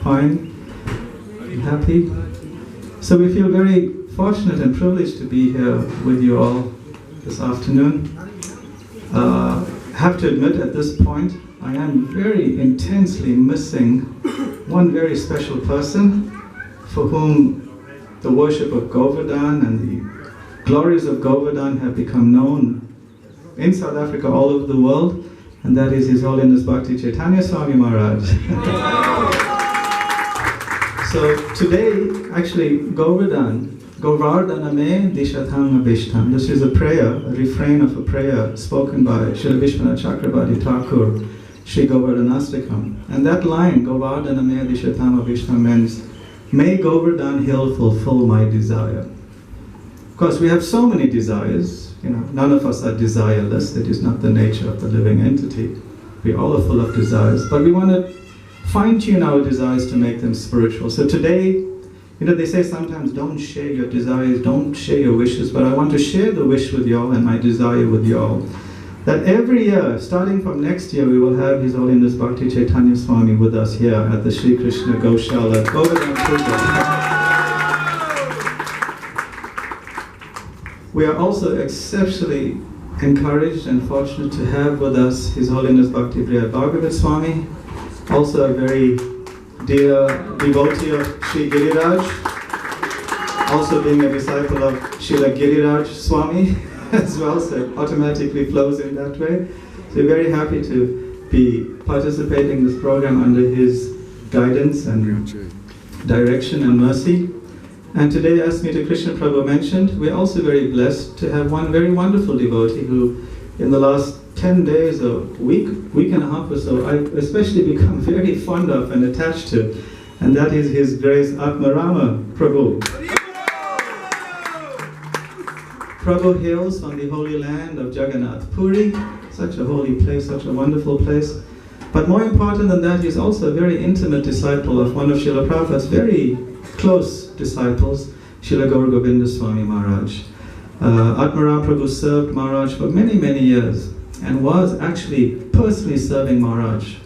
fine, happy. So we feel very fortunate and privileged to be here with you all this afternoon. Have to admit at this point, I am very intensely missing one very special person for whom the worship of Govardhan and the glories of Govardhan have become known in South Africa, all over the world, and that is His Holiness Bhakti Chaitanya Swami Maharaj. So today, actually, Govardhaname Dishatham Abhishtam. This is a prayer, a refrain of a prayer spoken by Sri Krishna Chakravarti Thakur, Sri Govardhanastakam. And that line, Govardhaname Dishatham Abhishtam, means, may Govardhan Hill fulfill my desire. Of course, we have so many desires. None of us are desireless. That is not the nature of the living entity. We all are full of desires, but we want to fine-tune our desires to make them spiritual. So today, they say sometimes don't share your desires, don't share your wishes, but I want to share the wish with y'all and my desire with y'all. That every year, starting from next year, we will have His Holiness Bhakti Chaitanya Swami with us here at the Sri Krishna Goshala, Govardhan Puja. We are also exceptionally encouraged and fortunate to have with us His Holiness Bhakti Brhat Bhagavata Swami, also a very dear devotee of Sri Giriraj, also being a disciple of Srila Giriraj Swami as well, so it automatically flows in that way. So we're very happy to be participating in this program under his guidance and direction and mercy. And today, as Sri Krishna Prabhu mentioned, we're also very blessed to have one very wonderful devotee who, in the last 10 days or week and a half or so, I've especially become very fond of and attached to, and that is His Grace Atmarama Prabhu. Prabhu hails from the holy land of Jagannath Puri, such a holy place, such a wonderful place. But more important than that, he's also a very intimate disciple of one of Srila Prabhupada's very close disciples, Srila Gaur Govinda Swami Maharaj. Atmarama Prabhu served Maharaj for many, many years and was actually personally serving Maharaj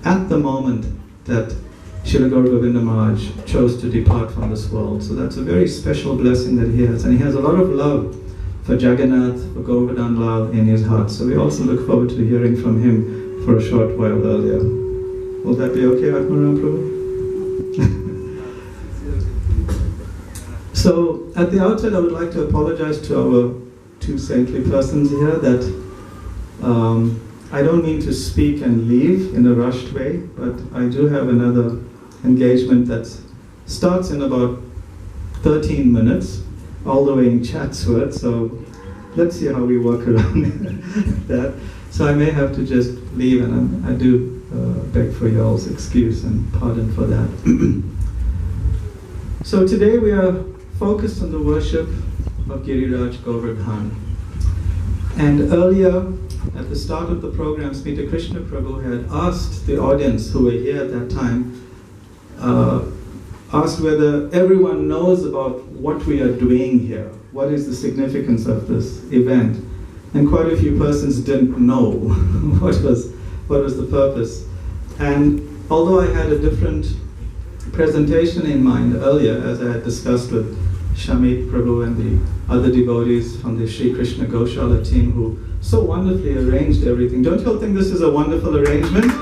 at the moment that Srila Gaur Govinda Maharaj chose to depart from this world. So that's a very special blessing that he has. And he has a lot of love for Jagannath, for Govardhan Lal in his heart. So we also look forward to hearing from him for a short while earlier. Will that be okay, Atmarama Prabhu? So, at the outset, I would like to apologize to our two saintly persons here that I don't mean to speak and leave in a rushed way, but I do have another engagement that starts in about 13 minutes, all the way in Chatsworth, so let's see how we work around that. So I may have to just leave, and I do beg for y'all's excuse and pardon for that. So today we are focused on the worship of Giriraj Govardhan. And earlier, at the start of the program, Sri Krishna Prabhu had asked the audience who were here at that time, asked whether everyone knows about what we are doing here. What is the significance of this event? And quite a few persons didn't know what was the purpose. And although I had a different presentation in mind earlier, as I had discussed with Shamit Prabhu and the other devotees from the Sri Krishna Goshala team who so wonderfully arranged everything. Don't you all think this is a wonderful arrangement?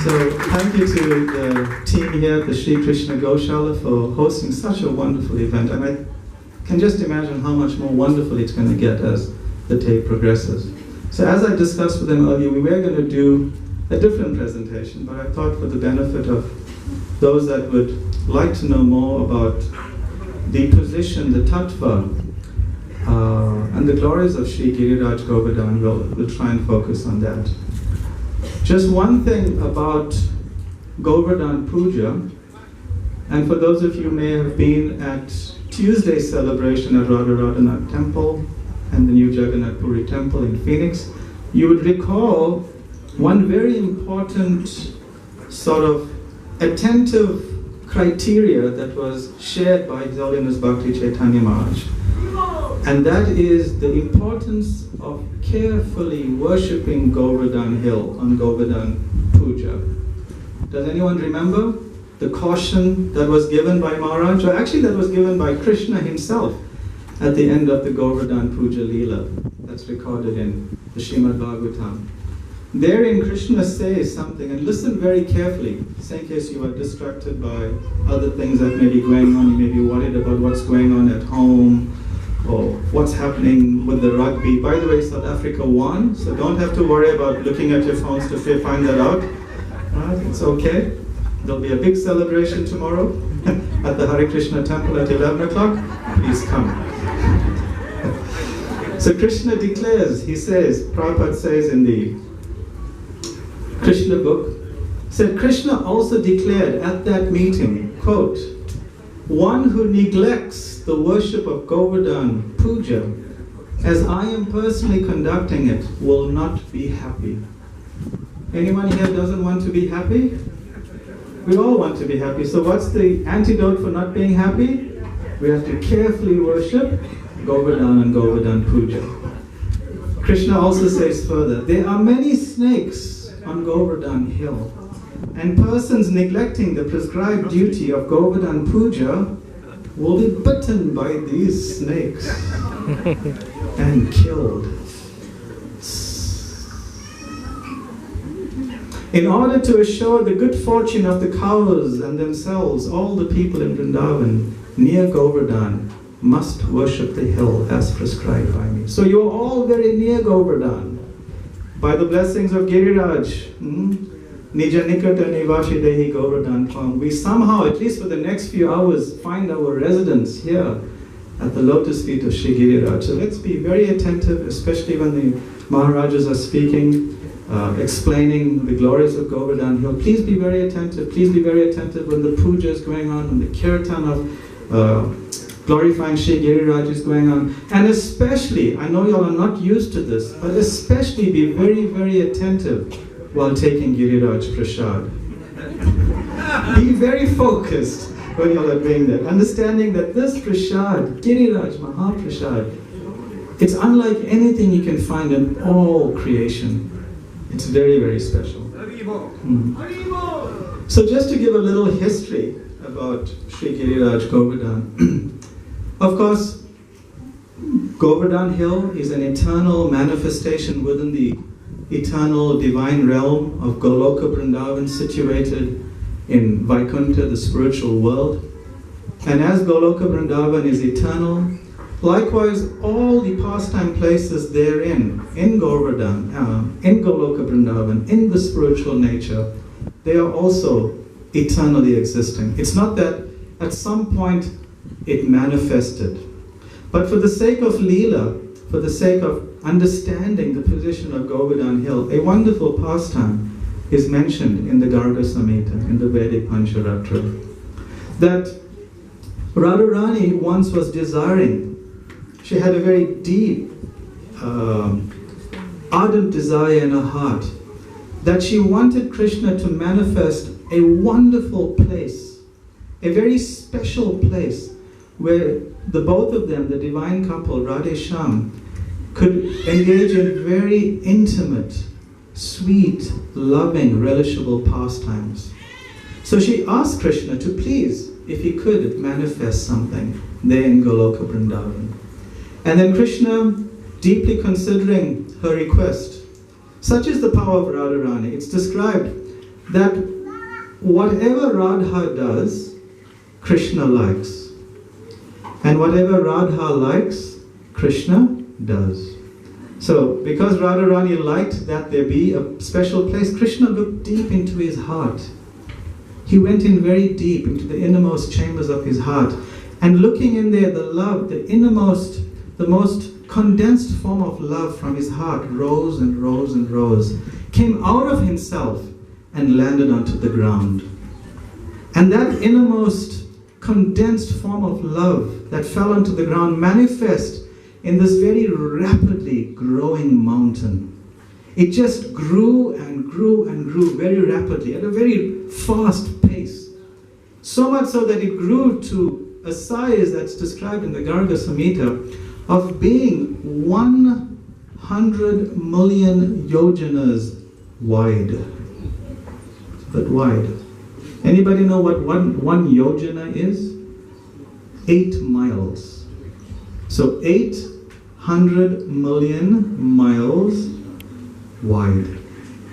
So thank you to the team here at the Sri Krishna Goshala for hosting such a wonderful event. And I can just imagine how much more wonderful it's going to get as the day progresses. So as I discussed with them earlier, we were going to do a different presentation, but I thought for the benefit of those that would like to know more about the position, the tattva, and the glories of Sri Giriraj Govardhan, we'll try and focus on that. Just one thing about Govardhan Puja, and for those of you who may have been at Tuesday's celebration at Radharanath Temple and the new Jagannath Puri Temple in Phoenix, you would recall one very important sort of attentive criteria that was shared by His Holiness Bhakti Chaitanya Maharaj. And that is the importance of carefully worshipping Govardhan Hill on Govardhan Puja. Does anyone remember the caution that was given by Maharaj? Or actually that was given by Krishna himself at the end of the Govardhan Puja Leela. That's recorded in the Srimad Bhagavatam. Therein Krishna says something, and listen very carefully, just in case you are distracted by other things that may be going on. You may be worried about what's going on at home, or what's happening with the rugby. By the way, South Africa won, so don't have to worry about looking at your phones to find that out. Right? It's okay. There'll be a big celebration tomorrow at the Hare Krishna temple at 11 o'clock. Please come. So Krishna declares, he says, Prabhupada says in the Krishna book, said Krishna also declared at that meeting, quote, "One who neglects the worship of Govardhan Puja, as I am personally conducting it, will not be happy." Anyone here doesn't want to be happy? We all want to be happy. So what's the antidote for not being happy? We have to carefully worship Govardhan and Govardhan Puja. Krishna also says further, there are many snakes on Govardhan hill, and persons neglecting the prescribed duty of Govardhan Puja will be bitten by these snakes and killed. In order to assure the good fortune of the cows and themselves, all the people in Vrindavan near Govardhan must worship the hill as prescribed by me. So you are all very near Govardhan. By the blessings of Giriraj, Nija Nikata Nivashi Dehi Govardhan Pam, we somehow, at least for the next few hours, find our residence here at the lotus feet of Sri Giriraj. So let's be very attentive, especially when the Maharajas are speaking, explaining the glories of Govardhan Hill. Please be very attentive. Please be very attentive when the puja is going on, when the kirtan of glorifying Sri Giriraj is going on. And especially, I know you all are not used to this, but especially be very, very attentive while taking Giriraj Prasad. Be very focused when you all are doing that, understanding that this Prasad, Giriraj Mahaprasad, it's unlike anything you can find in all creation. It's very, very special. So just to give a little history about Sri Giriraj Govardhan. Of course, Govardhan Hill is an eternal manifestation within the eternal divine realm of Goloka Vrindavan, situated in Vaikuntha, the spiritual world. And as Goloka Vrindavan is eternal, likewise all the pastime places therein, in Govardhan, in Goloka Vrindavan, in the spiritual nature, they are also eternally existing. It's not that at some point it manifested. But for the sake of Leela, for the sake of understanding the position of Govardhan Hill, a wonderful pastime is mentioned in the Garga Samhita, in the Vedic Pancharatra, that Radharani once was desiring, she had a very deep, ardent desire in her heart, that she wanted Krishna to manifest a wonderful place, a very special place, where the both of them, the divine couple, Radhe Shyam, could engage in very intimate, sweet, loving, relishable pastimes. So she asked Krishna to please, if he could, manifest something there in Goloka Vrindavan. And then Krishna, deeply considering her request, such is the power of Radharani. It's described that whatever Radha does, Krishna likes. And whatever Radha likes, Krishna does. So, because Radharani liked that there be a special place, Krishna looked deep into his heart. He went in very deep into the innermost chambers of his heart. And looking in there, the love, the innermost, the most condensed form of love from his heart rose and rose and rose, came out of himself and landed onto the ground. And that innermost condensed form of love that fell onto the ground manifest in this very rapidly growing mountain. It just grew and grew and grew very rapidly at a very fast pace. So much so that it grew to a size that's described in the Garga Samhita of being 100 million yojanas wide. but wide. Anybody know what one yojana is? 8 miles. So 800 million miles wide.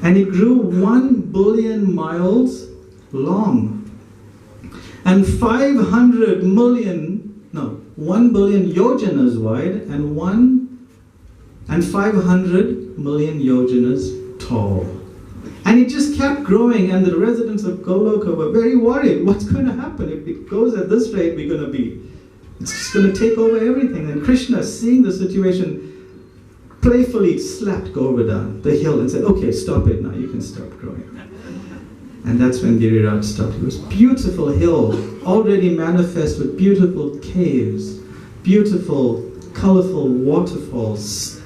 And it grew 1 billion miles long. And 1 billion yojanas wide and 500 million yojanas tall. And it just kept growing, and the residents of Goloka were very worried. What's going to happen? If it goes at this rate, it's just going to take over everything. And Krishna, seeing the situation, playfully slapped Govardhan, the hill, and said, okay, stop it now, you can stop growing. And that's when Giriraj stopped. It was a beautiful hill, already manifest with beautiful caves, beautiful, colorful waterfalls,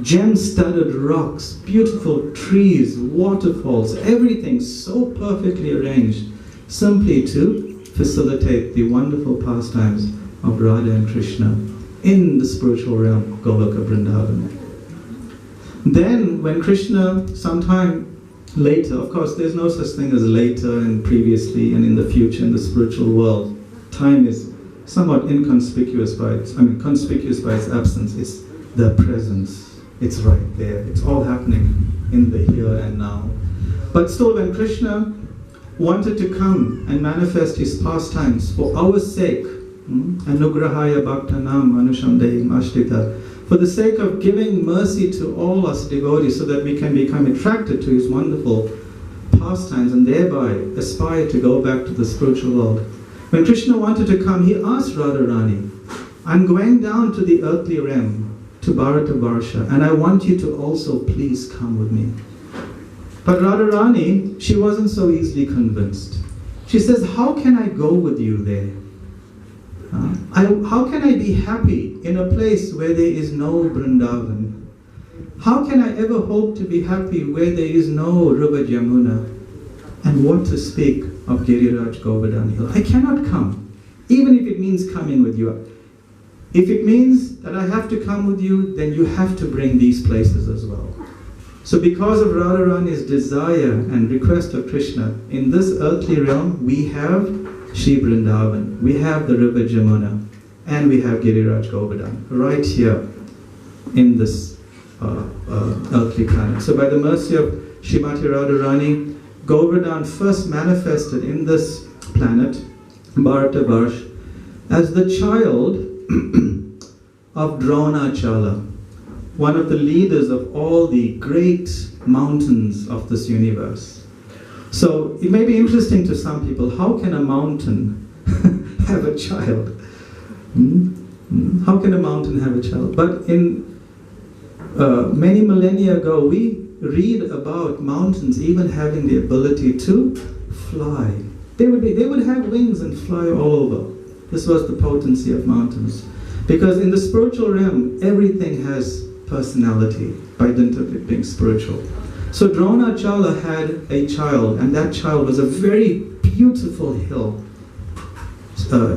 gem-studded rocks, beautiful trees, waterfalls, everything so perfectly arranged, simply to facilitate the wonderful pastimes of Radha and Krishna in the spiritual realm of Goloka Vrindavan. Then, when Krishna, sometime later, of course there's no such thing as later and previously and in the future in the spiritual world. Time is somewhat conspicuous by its absence. It's the presence. It's right there. It's all happening in the here and now. But still, when Krishna wanted to come and manifest his pastimes for our sake, anugrahaya bhaktanam anushamdehim ashrita, for the sake of giving mercy to all us devotees so that we can become attracted to his wonderful pastimes and thereby aspire to go back to the spiritual world. When Krishna wanted to come, he asked Radharani, I'm going down to the earthly realm, to Bharata and I want you to also please come with me. But Radharani, she wasn't so easily convinced. She says, how can I go with you there? How can I be happy in a place where there is no Vrindavan? How can I ever hope to be happy where there is no River Jamuna? And what to speak of Giriraj Govardhan Hill? I cannot come, even if it means coming with you. If it means that I have to come with you, then you have to bring these places as well. So because of Radharani's desire and request of Krishna, in this earthly realm, we have Shri Vrindavan, we have the river Jamuna, and we have Giriraj Govardhan, right here in this earthly planet. So by the mercy of Srimati Radharani, Govardhan first manifested in this planet, Bharatavarsh, as the child of Dronachala, one of the leaders of all the great mountains of this universe. So it may be interesting to some people, how can a mountain have a child? How can a mountain have a child? But in many millennia ago, we read about mountains even having the ability to fly. They would have wings and fly all over. This was the potency of mountains. Because in the spiritual realm, everything has personality by dint of it being spiritual. So Dronachala had a child, and that child was a very beautiful hill,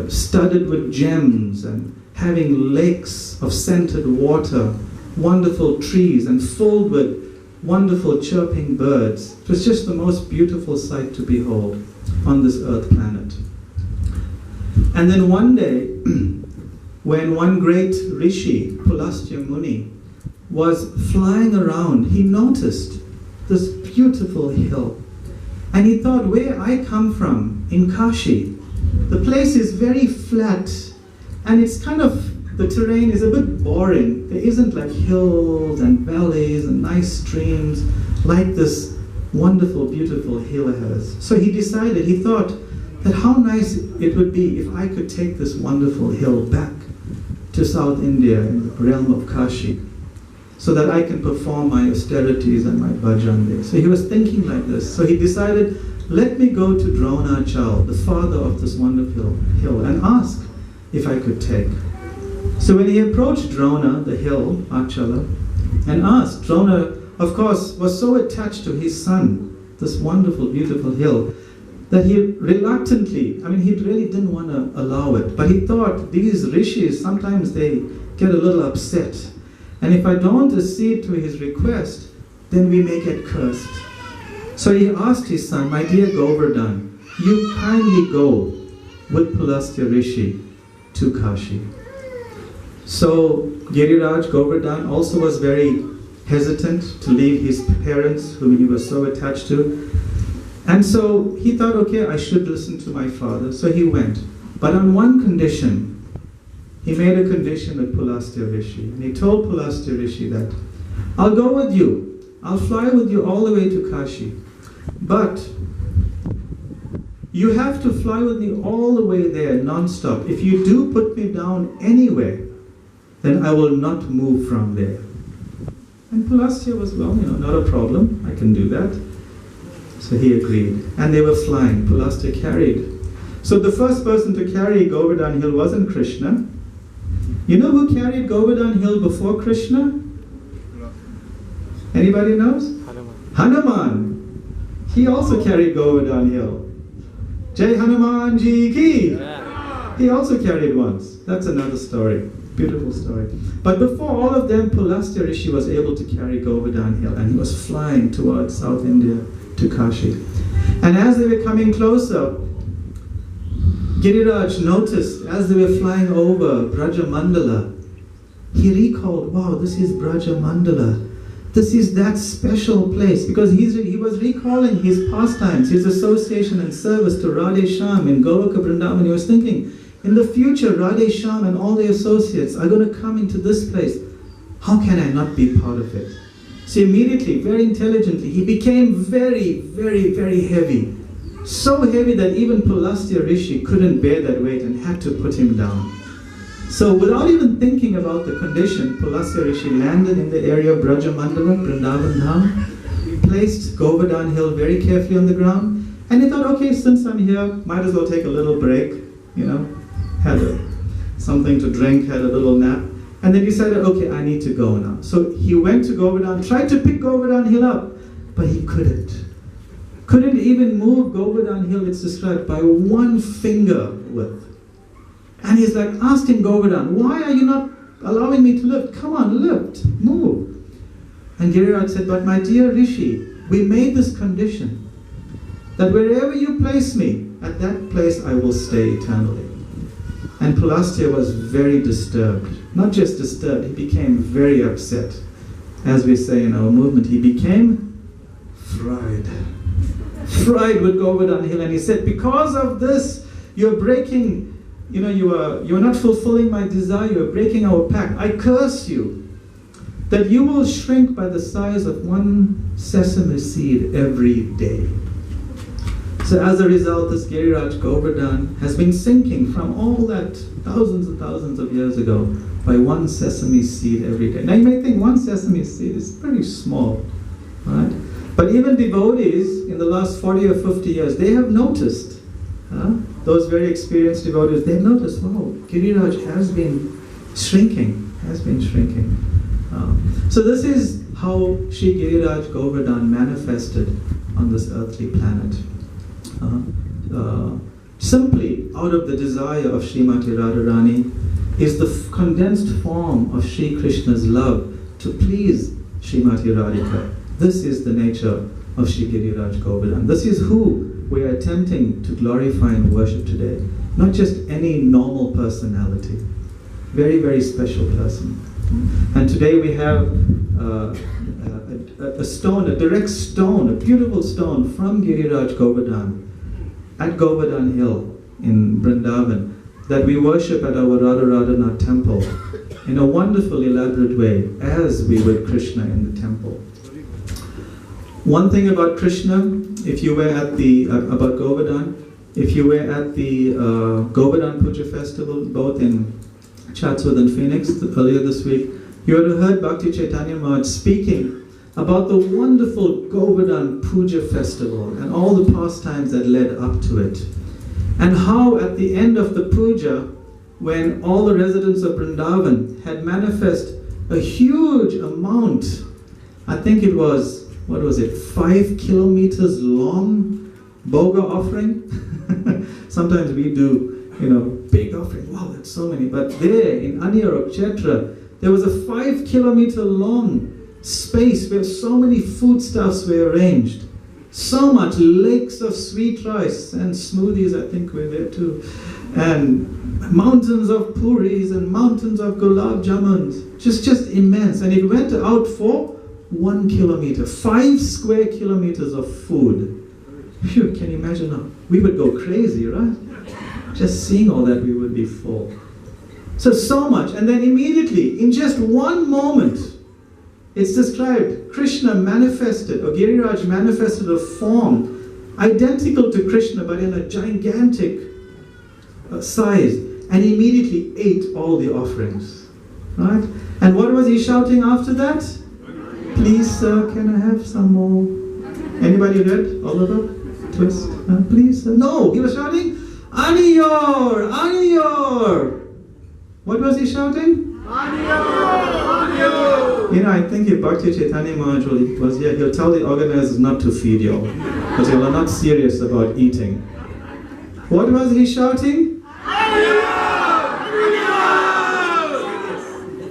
studded with gems and having lakes of scented water, wonderful trees, and filled with wonderful chirping birds. It was just the most beautiful sight to behold on this earth planet. And then one day, when one great rishi, Pulastya Muni, was flying around, he noticed this beautiful hill. And he thought, where I come from, in Kashi, the place is very flat, and it's kind of, the terrain is a bit boring. There isn't like hills and valleys and nice streams like this wonderful, beautiful hill has. So he decided, he thought that how nice it would be if I could take this wonderful hill back to South India in the realm of Kashi, so that I can perform my austerities and my bhajan there. So he was thinking like this. So he decided, let me go to Dronachala, the father of this wonderful hill, and ask if I could take. So when he approached Drona, the hill, Achala, and asked, Drona, of course, was so attached to his son, this wonderful, beautiful hill, that he reluctantly, he really didn't want to allow it, but he thought these rishis, sometimes they get a little upset. And if I don't accede to his request, then we may get cursed. So he asked his son, my dear Govardhan, you kindly go with Pulastya Rishi to Kashi. So Giriraj Govardhan also was very hesitant to leave his parents, whom he was so attached to. And so he thought, okay, I should listen to my father. So he went. But on one condition, he made a condition with Pulastya Rishi. And he told Pulastya Rishi that, I'll go with you. I'll fly with you all the way to Kashi. But you have to fly with me all the way there, non-stop. If you do put me down anywhere, then I will not move from there. And Pulastya was, well, not a problem. I can do that. So he agreed. And they were flying. Pulastya carried. So the first person to carry Govardhan Hill wasn't Krishna. You know who carried Govardhan Hill before Krishna? Anybody knows? Hanuman. He also carried Govardhan Hill. Jai Hanuman Ji Ki. Yeah. He also carried once. That's another story. Beautiful story. But before all of them, Pulastya Rishi was able to carry Govardhan Hill, and he was flying towards South India to Kashi. And as they were coming closer, Giriraj noticed, as they were flying over Braja Mandala, he recalled, wow, this is Braja Mandala. This is that special place, because he was recalling his pastimes, his association and service to Radhe Shyam in Govardhan Vrindavan. He was thinking, in the future, Radhe Shyam and all the associates are going to come into this place. How can I not be part of it? So immediately, very intelligently, he became very, very, very heavy. So heavy that even Pulastya Rishi couldn't bear that weight and had to put him down. So without even thinking about the condition, Pulastya Rishi landed in the area of Braja Mandala, Vrindavan Dham, placed Govardhan Hill very carefully on the ground, and he thought, okay, since I'm here, might as well take a little break, had something to drink, had a little nap, and then decided, okay, I need to go now. So he went to Govardhan, tried to pick Govardhan Hill up, but he couldn't. Couldn't even move Govardhan Hill, it's described, by one finger width. And he's like asking Govardhan, why are you not allowing me to lift? Come on, lift, move. And Giriraj said, but my dear Rishi, we made this condition that wherever you place me, at that place I will stay eternally. And Pulastya was very disturbed. Not just disturbed, he became very upset. As we say in our movement, he became fried. Fried with Govardhan Hill. And he said, because of this, you're breaking, you're not fulfilling my desire, you're breaking our pact. I curse you that you will shrink by the size of one sesame seed every day. So as a result, this Giriraj Govardhan has been sinking from all that thousands and thousands of years ago by one sesame seed every day. Now you may think one sesame seed is pretty small, right? But even devotees in the last 40 or 50 years, they have noticed, those very experienced devotees, they have noticed, wow, Giriraj has been shrinking. So this is how Sri Giriraj Govardhan manifested on this earthly planet. Simply out of the desire of Srimati Radharani is the condensed form of Sri Krishna's love to please Srimati Radhika. This is the nature of Sri Giriraj Govardhan. This is who we are attempting to glorify and worship today. Not just any normal personality. Very, very special person. And today we have a stone, a direct stone, a beautiful stone from Giriraj Govardhan at Govardhan Hill in Vrindavan that we worship at our Radha temple in a wonderful, elaborate way as we would Krishna in the temple. One thing about Krishna, if you were at the, about Govardhan, if you were at the Govardhan Puja festival, both in Chatsworth and Phoenix earlier this week, you would have heard Bhakti Chaitanya Maharaj speaking about the wonderful Govardhan Puja festival and all the pastimes that led up to it. And how at the end of the puja, when all the residents of Vrindavan had manifest a huge amount, I think it was, 5 kilometers long boga offering? Sometimes we do, big offering, wow, that's so many. But there in Aniyarok Kshetra, there was a 5 kilometer long space where so many foodstuffs were arranged. So much, lakes of sweet rice and smoothies, I think were there too. And mountains of puris and mountains of gulab jamuns. Just immense. And it went out for 1 kilometer, 5 square kilometers of food. Phew, can you imagine how? We would go crazy, right? Just seeing all that, we would be full. So much. And then immediately, in just one moment, it's described, Krishna manifested, or Giriraj manifested a form identical to Krishna, but in a gigantic size, and immediately ate all the offerings. Right? And what was he shouting after that? Please, sir, can I have some more? Anybody read Oliver Twist? Please, sir? No, he was shouting, Aniyor, Aniyor. What was he shouting? Aniyor, Aniyor. You know, I think if Bhakti Chaitanya Maharaj was here, he'll tell the organizers not to feed you all, because they were not serious about eating. What was he shouting?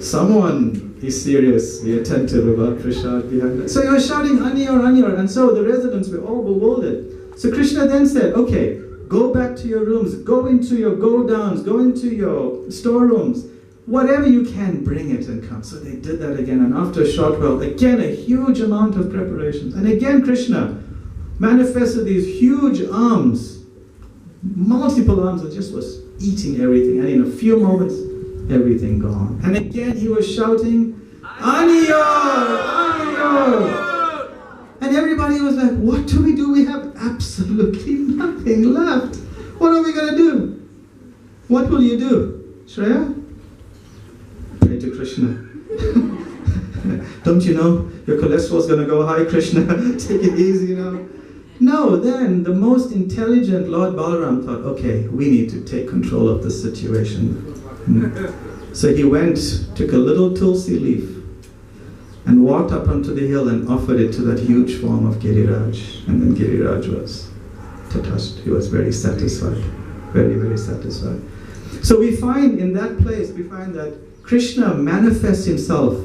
Someone is serious, be attentive about Prashad behind that. So he was shouting, Aniyor, Aniyor, and so the residents were all bewildered. So Krishna then said, okay, go back to your rooms, go into your go-downs, go into your storerooms, whatever you can, bring it and come. So they did that again, and after a short while, again a huge amount of preparations. And again Krishna manifested these huge arms, multiple arms, and just was eating everything. And in a few moments, everything gone. And again he was shouting, Aniyor, Aniyor. And everybody was like, what do? We have absolutely nothing left. What are we going to do? What will you do? Shreya? Pray to Krishna. Don't you know your cholesterol is going to go high, Krishna? Take it easy, you know. No, then the most intelligent Lord Balaram thought, okay, we need to take control of the situation. So he went, took a little tulsi leaf, and walked up onto the hill and offered it to that huge form of Giriraj. And then Giriraj was touched. He was very satisfied. Very, very satisfied. So we find in that place, we find that Krishna manifests himself.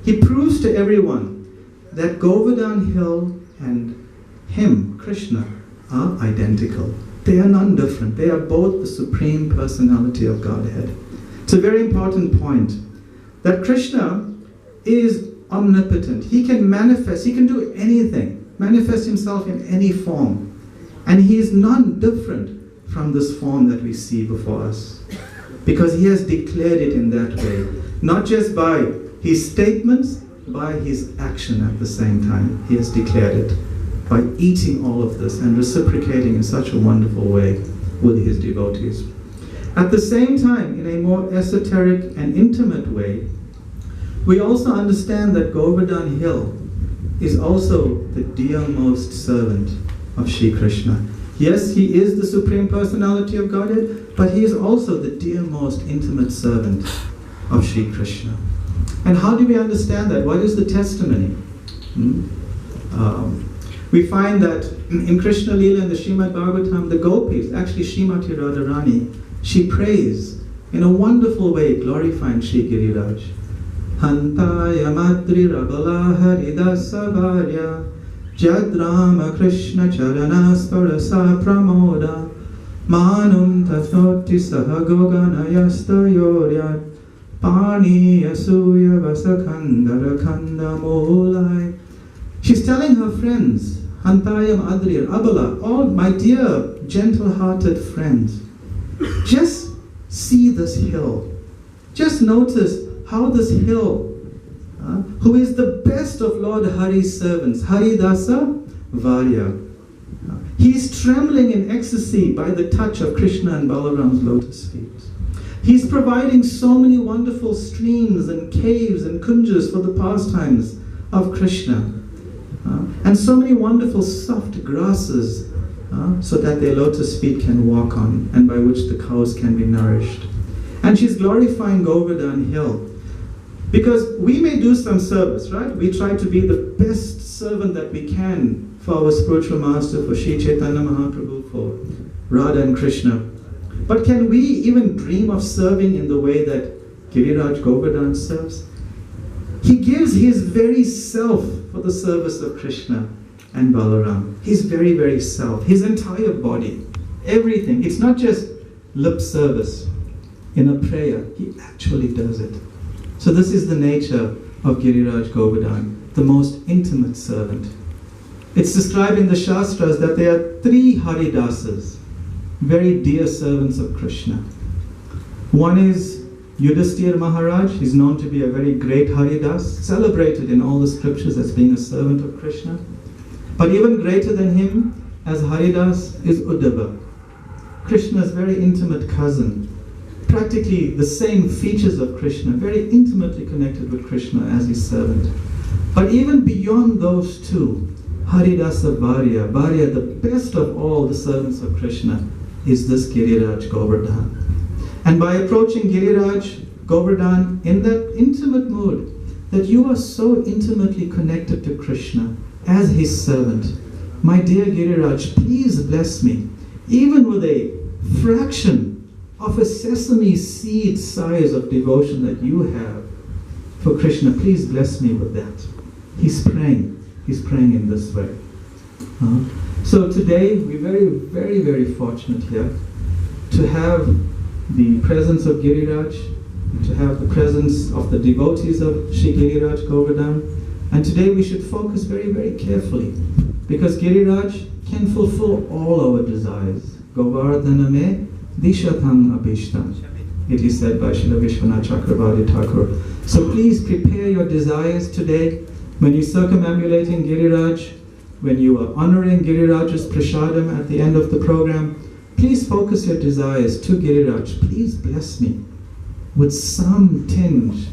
He proves to everyone that Govardhan hill and him, Krishna, are identical. They are non different. They are both the Supreme Personality of Godhead. It's a very important point that Krishna is omnipotent. He can manifest, he can do anything, manifest himself in any form. And he is none different from this form that we see before us. Because he has declared it in that way. Not just by his statements, by his action at the same time. He has declared it by eating all of this and reciprocating in such a wonderful way with his devotees. At the same time, in a more esoteric and intimate way, we also understand that Govardhan Hill is also the dearmost servant of Sri Krishna. Yes, he is the Supreme Personality of Godhead, but he is also the dearmost intimate servant of Sri Krishna. And how do we understand that? What is the testimony? We find that in Krishna Leela and the Srimad Bhagavatam, the gopis, actually Srimati Radharani, she prays in a wonderful way, glorifying Sri Giriraj. Hantaya Madri Rabala Haridasa Varya Jadrama Krishna Charanaspara Pramoda Manum Tasoti Sahagoganayasta Yoryat Pani Yasuya Vasakandara Kanda Molai. She's telling her friends, Hantaya Madri Rabala, all my dear gentle-hearted friends, just see this hill. Just notice how this hill, who is the best of Lord Hari's servants, Haridasa Varya, he's trembling in ecstasy by the touch of Krishna and Balaram's lotus feet. He's providing so many wonderful streams and caves and kunjas for the pastimes of Krishna. And so many wonderful soft grasses so that their lotus feet can walk on and by which the cows can be nourished. And she's glorifying Govardhan Hill. Because we may do some service, right? We try to be the best servant that we can for our spiritual master, for Sri Chaitanya Mahaprabhu, for Radha and Krishna. But can we even dream of serving in the way that Giriraj Govardhan serves? He gives his very self for the service of Krishna. and Balaram. His very, very self, his entire body, everything. It's not just lip service. In a prayer, he actually does it. So this is the nature of Giriraj Govardhan, the most intimate servant. It's described in the Shastras that there are 3 Haridasas, very dear servants of Krishna. One is Yudhisthira Maharaj. He's known to be a very great Haridas, celebrated in all the scriptures as being a servant of Krishna. But even greater than him as Haridas is Uddhava, Krishna's very intimate cousin. Practically the same features of Krishna, very intimately connected with Krishna as his servant. But even beyond those two, Haridasa Bharya, the best of all the servants of Krishna, is this Giriraj Govardhan. And by approaching Giriraj Govardhan in that intimate mood, that you are so intimately connected to Krishna as his servant, my dear Giriraj, please bless me, even with a fraction of a sesame seed size of devotion that you have for Krishna, please bless me with that. He's praying in this way. So today we're very, very, very fortunate here to have the presence of Giriraj, to have the presence of the devotees of Shri Giriraj Govardhan. And today we should focus very, very carefully, because Giriraj can fulfill all our desires. Govardhana me Dishatham Abhishtam. It is said by Srila Vishwanath Chakravarti Thakur. So please prepare your desires today. When you're circumambulating Giriraj, when you are honoring Giriraj's prasadam at the end of the program, please focus your desires to Giriraj. Please bless me with some tinge,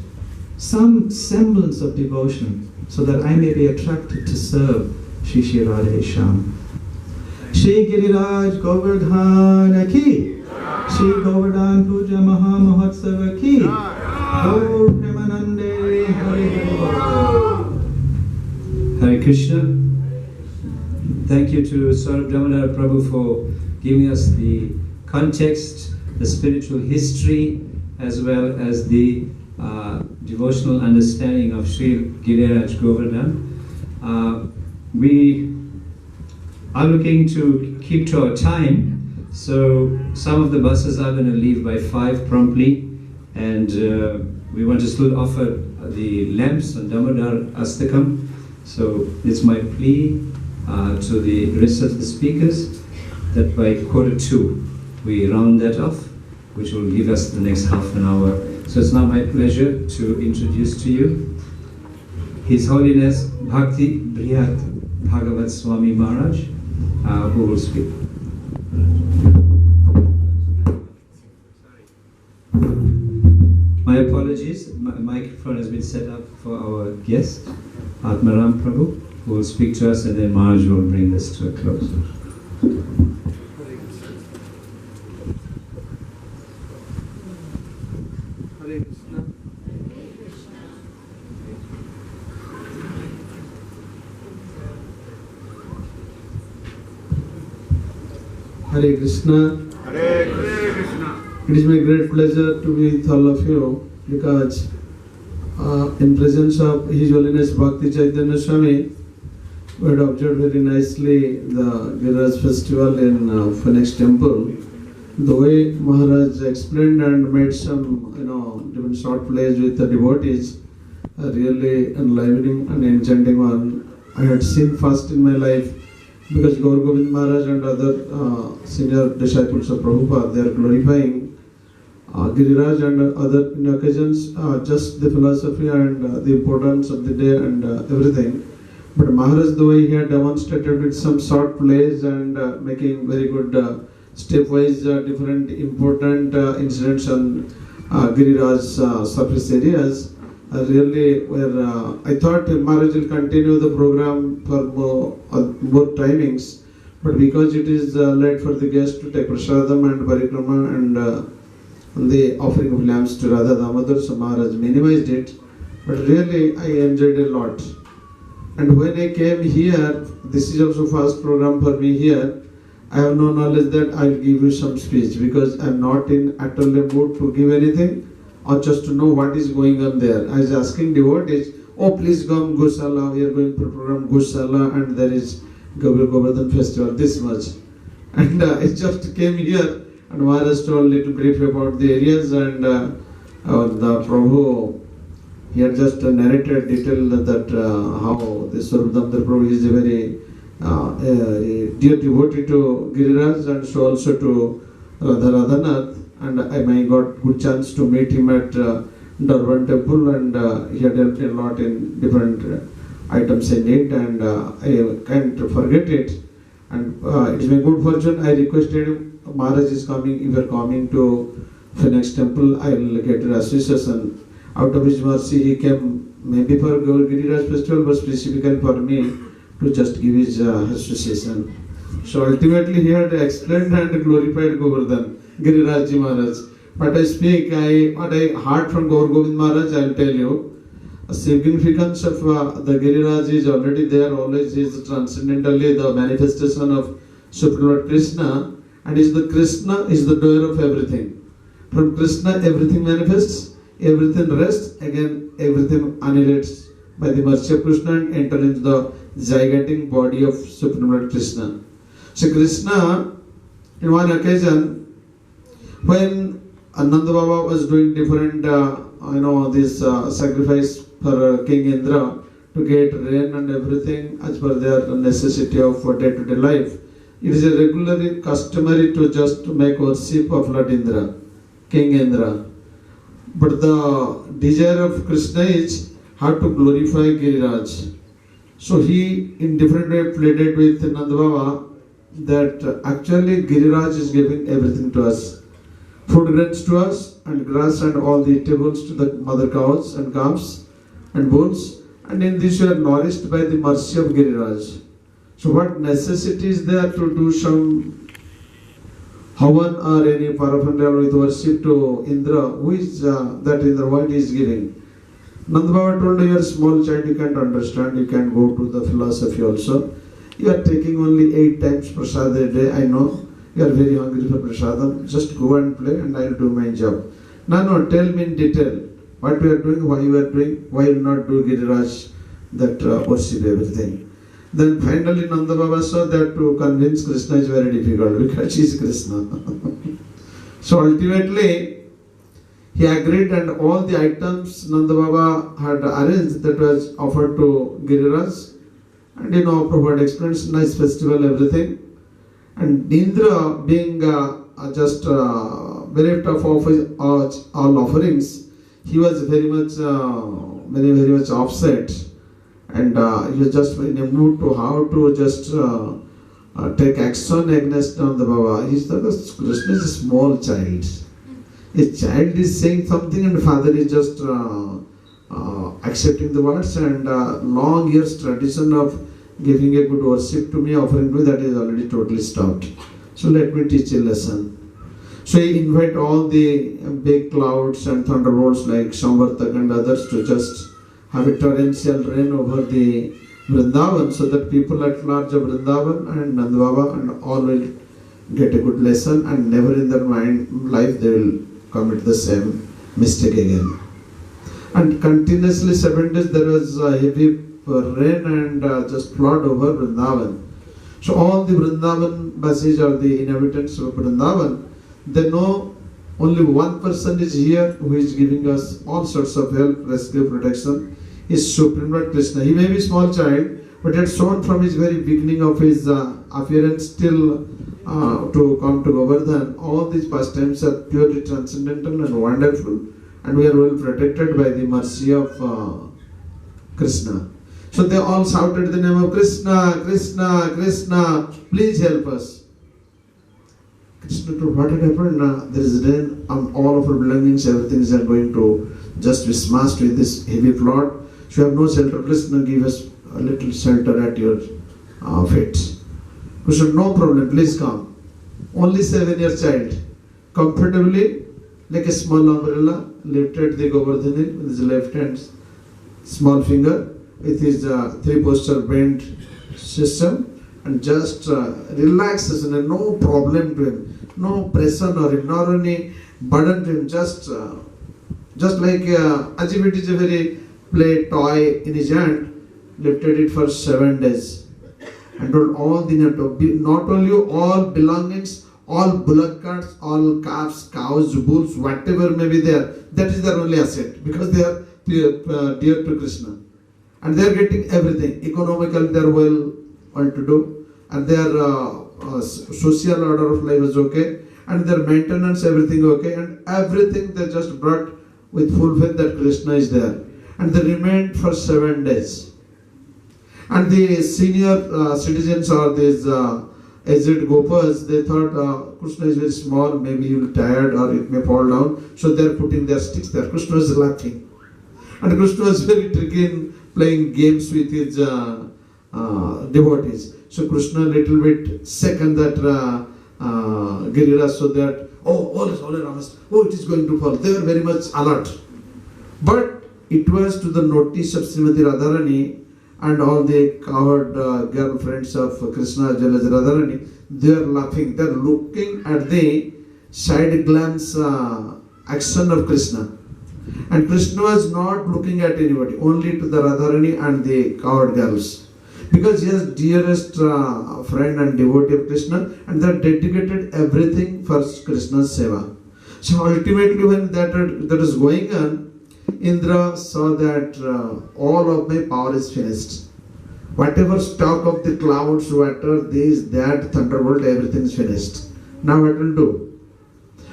some semblance of devotion, so that I may be attracted to serve Shri Shri Radhe Shyam. Shri Giriraj Govardhan ki, Shri Govardhan Puja Maha Mahotsava ki, Gaur Premanande Hare Hare. Hare Krishna. Thank you to Swarup Damodar Prabhu for giving us the context, the spiritual history, as well as the devotional understanding of Sri Giriraj Govardhan. We are looking to keep to our time, so some of the buses are going to leave by 5 promptly, and we want to still offer the lamps on Damodar Astakam. So it's my plea to the rest of the speakers that by 1:45 we round that off, which will give us the next half an hour. So it's now my pleasure to introduce to you His Holiness Bhakti Brhat Bhagavat Swami Maharaj, who will speak. My apologies, my microphone has been set up for our guest, Atmarama Prabhu, who will speak to us, and then Maharaj will bring this to a close. Hare Krishna. Hare Krishna. Hare Krishna. It is my great pleasure to be with all of you, because in presence of His Holiness Bhakti Chaitanya Swami, we had observed very nicely the Giriraj festival in Phoenix Temple. The way Maharaj explained and made some, different short plays with the devotees, really enlivening and enchanting one. I had seen first in my life, because Gaur Govind Maharaj and other senior disciples of Prabhupada, they are glorifying Giriraj and other occasions, just the philosophy and the importance of the day and everything. But Maharaj, the way he had demonstrated with some short plays and making very good stepwise different important incidents on Giriraj's surface areas, really where I thought Maharaj will continue the program for more timings, but because it is late for the guests to take prasadam and parikrama and the offering of lamps to Radha Damodar, so Maharaj minimized it, but really I enjoyed a lot. And when I came here, this is also first program for me here, I have no knowledge that I will give you some speech, because I am not in at all a mood to give anything or just to know what is going on there. I was asking devotees, oh please come Goshala, we are going for program Goshala, and there is Govardhan festival, this much. And I just came here and Maharaj told little brief about the areas, and the Prabhu, he had just narrated detail that how the Swarup Damodar Prabhu is a very dear devotee to Giriraj and so also to Radharanath, and I got good chance to meet him at Durban temple, and he had helped a lot in different items I need, and I can't forget it. And it is my good fortune, I requested him, Maharaj is coming, if you are coming to Phoenix temple, I will get your association. Out of his mercy, he came maybe for Giriraj festival, but specifically for me to just give his association. So ultimately he had explained and glorified Govardhan, Giriraj Ji Maharaj. But I speak, what I heard from Gaur Govind Maharaj, I will tell you. The significance of the Giriraj is already there, always is transcendentally the manifestation of Supreme Lord Krishna, and is the Krishna is the doer of everything. From Krishna everything manifests, everything rests, again everything annihilates by the mercy of Krishna and enter into the gigantic body of Supreme Lord Krishna. So Krishna, in one occasion, when Nanda Baba was doing different, this sacrifice for King Indra to get rain and everything as per their necessity of day-to-day life, it is a regularly customary to just make worship of Lord Indra, King Indra. But the desire of Krishna is how to glorify Giriraj. So he in different way pleaded with Nanda Baba that actually Giriraj is giving everything to us. Food grains to us, and grass and all the eatables to the mother cows and calves and bulls, and in this you are nourished by the mercy of Giriraj. So what necessity is there to do some havan or any paraphernalia with worship to Indra? Who is that Indra? What he is giving? Nanda Baba told you are a small child, you can't understand, you can go to the philosophy also. You are taking only 8 times prasad a day, I know. You are very hungry for prasadam, just go and play and I will do my job. No, tell me in detail what you are doing, why you are doing, why you not do Giriraj, that worship everything. Then finally Nanda Baba saw that to convince Krishna is very difficult because he is Krishna. So ultimately he agreed, and all the items Nanda Baba had arranged that was offered to Giriraj. And Prabhupada explains, nice festival, everything. And Indra being just bereft of all offerings, he was very much upset, and he was just in a mood to how to just take action against Nanda Baba. He thought Krishna is a small child. A child is saying something and father is just accepting the words, and long years tradition of giving a good worship to me, offering to me, that is already totally stopped. So let me teach a lesson. So he invite all the big clouds and thunderbolts like Samvartak and others to just have a torrential rain over the Vrindavan, so that people at large of Vrindavan and Nanda Baba and all will get a good lesson, and never in their life they will commit the same mistake again. And continuously 7 days there was heavy rain and just flood over Vrindavan. So all the Vrindavan Vasis or the inhabitants of Vrindavan, they know only one person is here who is giving us all sorts of help, rescue, protection, is Supreme Lord Krishna. He may be small child, but had shown from his very beginning of his appearance till to come to Govardhan, all these pastimes are purely transcendental and wonderful, and we are well protected by the mercy of Krishna. So they all shouted the name of Krishna, Krishna, Krishna, please help us. Krishna told, what had happened? There is rain on all of our belongings, everything is going to just be smashed with this heavy flood. So you have no shelter. Krishna, give us a little shelter at your feet. Krishna, no problem, please come. Only 7-year child, comfortably, like a small umbrella, lifted the Govardhan with his left hand, small finger, with his 3-posture bend system, and just relaxes, and no problem to him, no pressure or nor any burden to him, just like as if it is a very play toy in his hand, lifted it for 7 days. and told all the not only all belongings, all bullock carts, all calves, cows, bulls, whatever may be there, that is their only asset, because they are dear to Krishna. And they are getting everything. Economically they are well to do, and their social order of life is okay, and their maintenance, everything okay, and everything they just brought with full faith that Krishna is there. And they remained for 7 days. And the senior citizens or these aged gopas, they thought Krishna is very small, maybe he will tired or it may fall down. So they are putting their sticks there. Krishna is laughing. And Krishna was very tricky in playing games with his devotees. So Krishna little bit second that Giriraj, so that, all it is going to fall. They were very much alert. But it was to the notice of Srimati Radharani and all the coward girlfriends of Krishna as well as Radharani. They are laughing. They are looking at the side glance action of Krishna. And Krishna was not looking at anybody, only to the Radharani and the coward girls. Because he is dearest friend and devotee of Krishna, and they dedicated everything for Krishna's seva. So ultimately when that is going on, Indra saw that all of my power is finished. Whatever stock of the clouds, water, this, that, thunderbolt, everything is finished. Now what will do?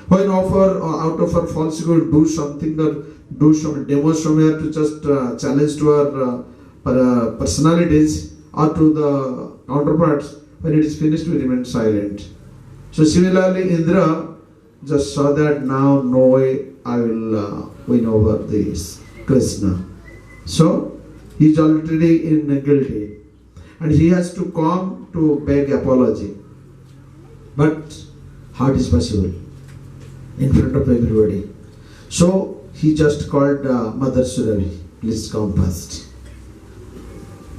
When out of her faults, she will do something or do some demos from here to just challenge to her personalities or to the counterparts. When it is finished, we remain silent. So similarly, Indra just saw that now no way I will win over this Krishna. So he is already in guilty, and he has to come to beg apology. But how it is possible in front of everybody? So he just called Mother Surabhi, please come first.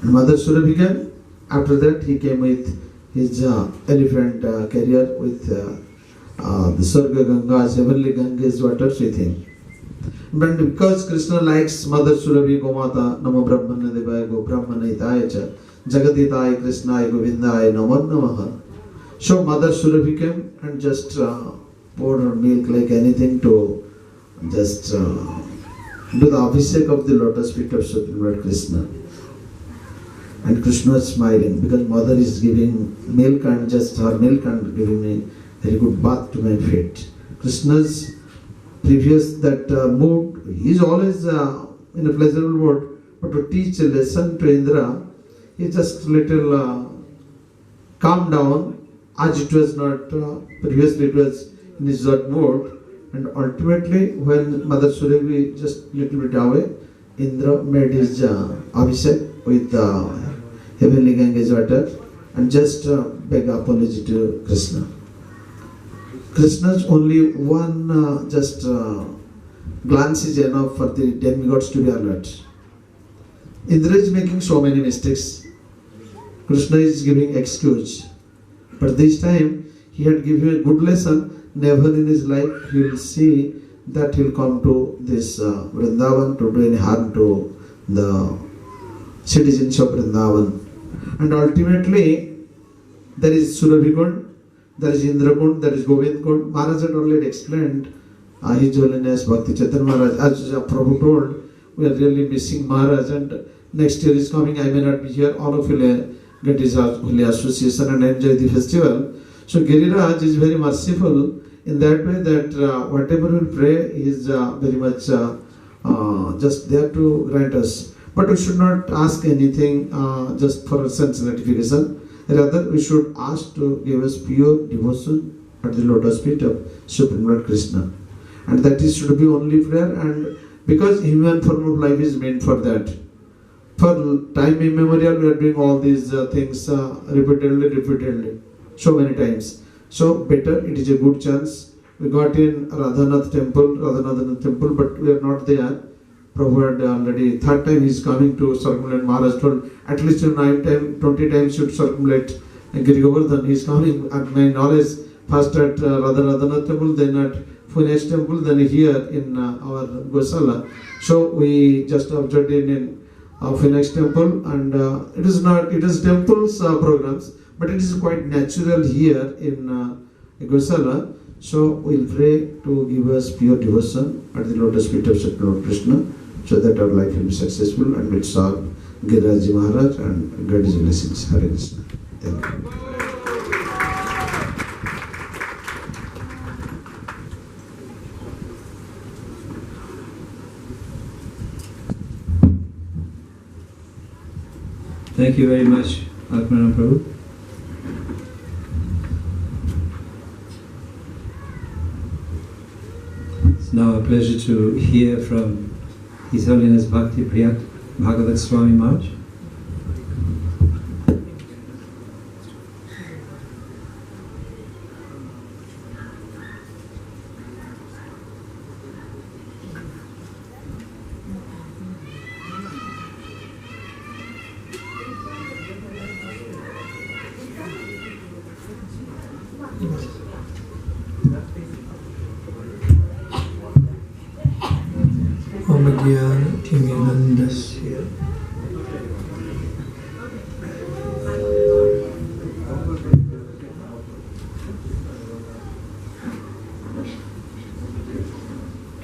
And Mother Surabhi came. After that he came with his elephant carrier with the Sarga Ganga, heavenly Ganga's waters with him. But because Krishna likes Mother Surabhi, Gomata, Namo Brahmana Devaya, Go Brahmana Itaya Cha, Jagaditaya Krishnaya Govindaya Namo Namaha. So Mother Surabhi came and just poured her milk like anything to just do the abhishek of the lotus feet of Supreme Lord Krishna. And Krishna is smiling because mother is giving milk and just her milk and giving me very good bath to my feet. Krishna's previous that mood, he is always in a pleasurable mood, but to teach a lesson to Indra, he just little calmed down, as it was not previously, it was in his that mood. And ultimately, when Mother Surabhi just little bit away, Indra made his abhishek with heavenly Ganga's water and just beg apology to Krishna. Krishna's only one just glance is enough for the demigods to be alert. Indra is making so many mistakes. Krishna is giving excuse. But this time, he had given a good lesson. Never in his life he will see that he will come to this Vrindavan to do any harm to the citizens of Vrindavan. And ultimately, there is Surabhi Kund, there is Indra Kund, there is Govind Kund. Maharaj had already explained His Holiness Bhakti Chaitanya Maharaj. As Prabhu told, we are really missing Maharaj, and next year is coming, I may not be here. All of you get his holy association and enjoy the festival. So Giriraj is very merciful in that way that whatever we pray, he is very much just there to grant us. But we should not ask anything just for sense gratification. Rather, we should ask to give us pure devotion at the lotus feet of Supreme Lord Krishna. And that is should be only prayer, and because human form of life is meant for that. For time immemorial, we are doing all these things repeatedly, so many times. So better, it is a good chance. We got in Radhanath temple, but we are not there. Prabhu had already, third time he is coming to circumambulate. Maharaj told at least 20 times should circumambulate Govardhan. He is coming, at my knowledge, first at Radhanath temple, then at Punesh temple, then here in our Goshala. So we just observed in Phoenix temple, and it is temples programs, but it is quite natural here in Goshala. So we'll pray to give us pure devotion at the lotus feet of Sri Krishna, so that our life will be successful and with serve Giriraji Maharaj and get his blessings. Hare Krishna. Thank you. Thank you very much, Atmarama Prabhu. It's now a pleasure to hear from His Holiness Bhakti Brhat Bhagavata Swami Maharaj.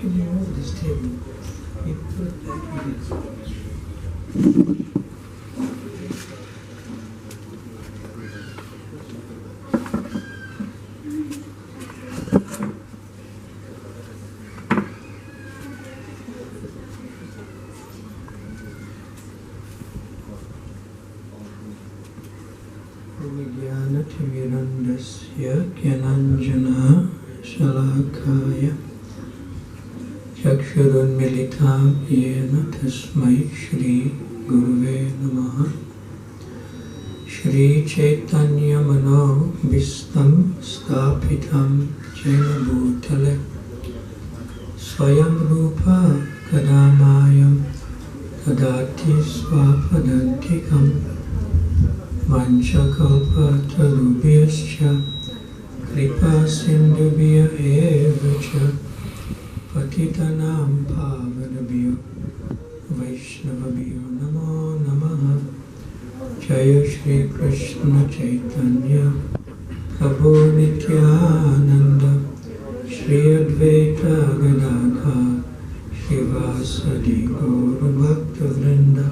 Can you move this table? You put it back in this. Vigyanathimirantasya Gyananjana Shalakaya Chakshurunmilitam Yena Tasmai Shri Guruve Namaha. Shri Chaitanya Mano Vistam Stapitam Jena Bhutale Swayam Rupa Kadamayam Kadati Swapadantikam Vanchakalpa Tarubhyascha Kripa Sindhubhya Evacha Patitanam Pavanabhyo Vaishnavabhyo Namo Namaha. Jaya Sri Krishna Chaitanya Prabhu Nityananda Shri Advaita Gadadhar Shivasadi Gaura Bhakta Vrinda.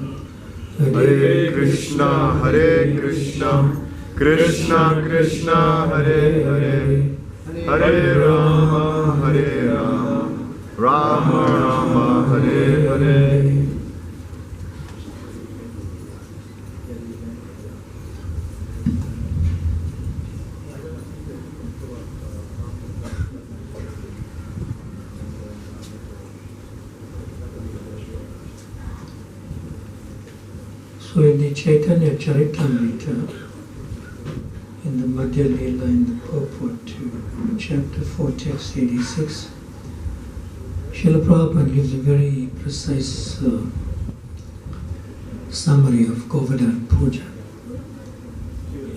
Hare Krishna, Krishna Krishna, Hare Hare, Hare Rama, Rama Rama, Hare Hare. So in the Chaitanya Charitamrita, in the Madhya Lila, in the purport to chapter 4, text 86, Srila Prabhupada gives a very precise summary of Govardhan Puja,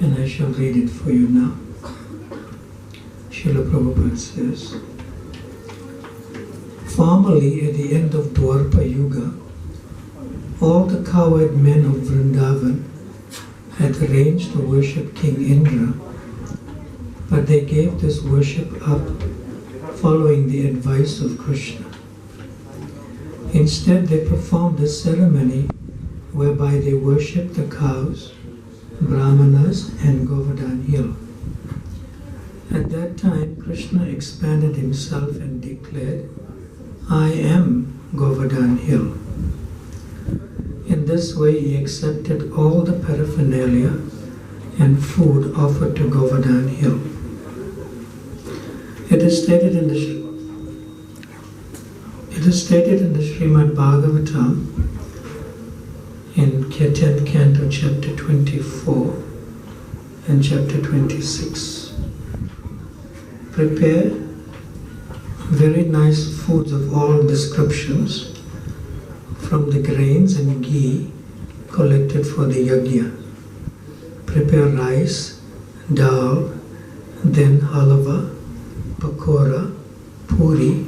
and I shall read it for you now. Srila Prabhupada says, formerly at the end of Dwarpa Yuga, all the cowherd men of Vrindavan had arranged to worship King Indra, but they gave this worship up following the advice of Krishna. Instead, they performed a ceremony whereby they worshipped the cows, Brahmanas, and Govardhan hill. At that time, Krishna expanded himself and declared, I am Govardhan hill. In this way, he accepted all the paraphernalia and food offered to Govardhan hill. It is stated in the Srimad Bhagavatam in 10th canto, chapter 24 and chapter 26. Prepare very nice foods of all descriptions from the grains and ghee collected for the yajna. Prepare rice, dal, then halava, pakora, puri,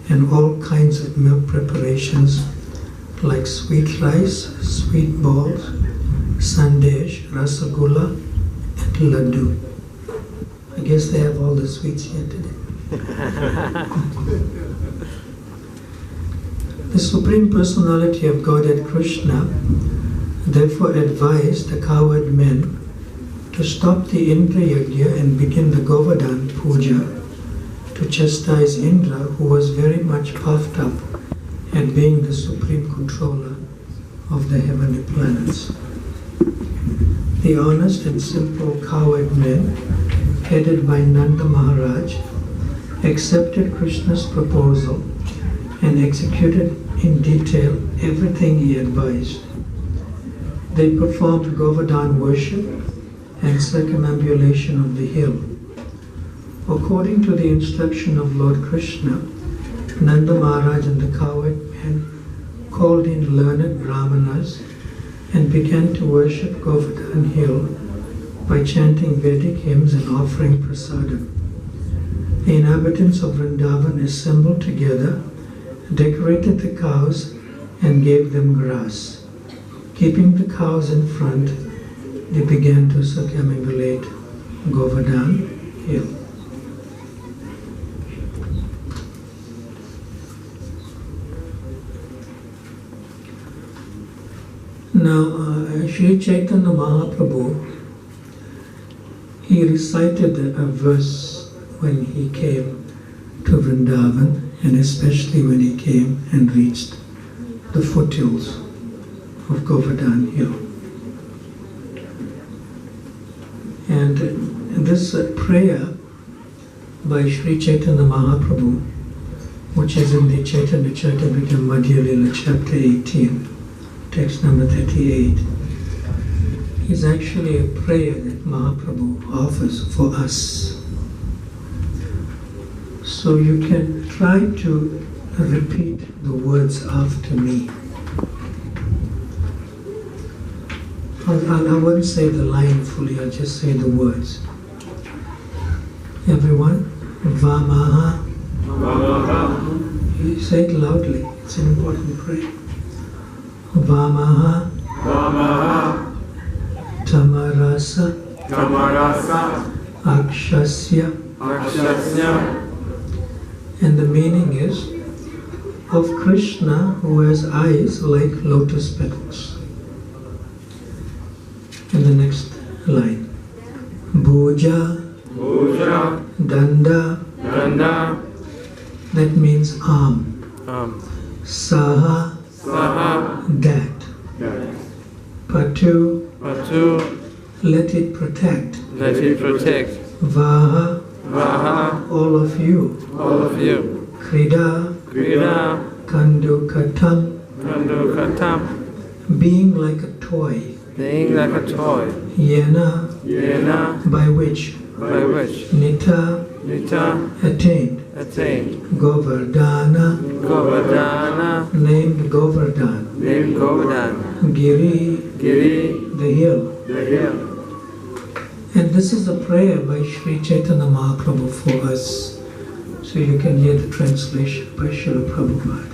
and all kinds of milk preparations like sweet rice, sweet balls, sandesh, rasagula, and laddu. I guess they have all the sweets here today. The Supreme Personality of Godhead Krishna therefore advised the cowherd men to stop the Indra Yajna and begin the Govardhan Puja to chastise Indra, who was very much puffed up at being the supreme controller of the heavenly planets. The honest and simple cowherd men, headed by Nanda Maharaj, accepted Krishna's proposal and executed in detail everything he advised. They performed Govardhan worship and circumambulation of the hill. According to the instruction of Lord Krishna, Nanda Maharaj and the cowherd men called in learned Brahmanas and began to worship Govardhan hill by chanting Vedic hymns and offering prasadam. The inhabitants of Vrindavan assembled together, decorated the cows and gave them grass. Keeping the cows in front, they began to circumambulate Govardhan hill. Now, Sri Chaitanya Mahaprabhu, he recited a verse when he came to Vrindavan, and especially when he came and reached the foothills of Govardhan hill. And this prayer by Sri Chaitanya Mahaprabhu, which is in the Chaitanya Charitamrita Madhya Lila, chapter 18, text number 38, is actually a prayer that Mahaprabhu offers for us. So you can try to repeat the words after me. I won't say the line fully, I'll just say the words. Everyone, Vamaha. Vamaha. You say it loudly, it's an important prayer. Vamaha. Vamaha. Tamarasa. Tamarasa. Akshasya. Akshasya. And the meaning is, of Krishna who has eyes like lotus petals. And the next line, Bhuja, Bhuja, Danda, Danda, that means arm. Saha, Saha, that. Patu, Patu, let it protect. let it protect. Vaha, Vaha, all of you. all of you. Krida, Krida, Kandu Katam, Kandu Katam, being like a toy. being like a toy. Yena, Yena, by which by which Nita, Nita, attained. attained. Govardhana, Govardhana, named Govardhan. named Govardhan. Giri, Giri, the hill. the hill. And this is a prayer by Sri Chaitanya Mahaprabhu for us. So you can hear the translation by Srila Prabhupada.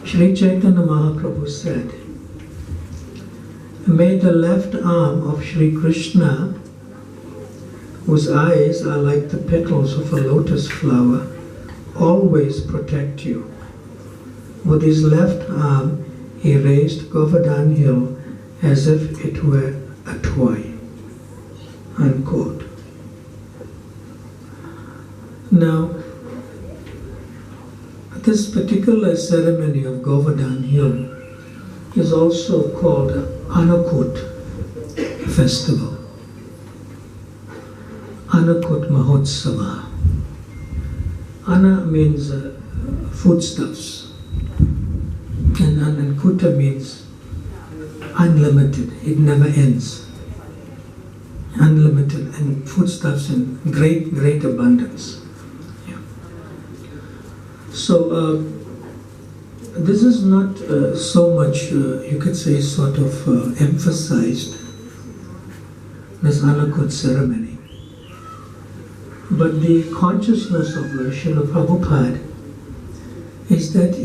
Sri Chaitanya Mahaprabhu said, may the left arm of Sri Krishna, whose eyes are like the petals of a lotus flower, always protect you. With his left arm, he raised Govardhan hill as if it were a toy. Unquote. Now, this particular ceremony of Govardhan hill is also called Anakut festival. Anakut Mahotsava. Ana means foodstuffs, and Kuta means unlimited, it never ends. Unlimited, and foodstuffs in great abundance. Yeah. So this is not so much, you could say, sort of emphasized, this Anakut ceremony. But the consciousness of Srila Prabhupada is that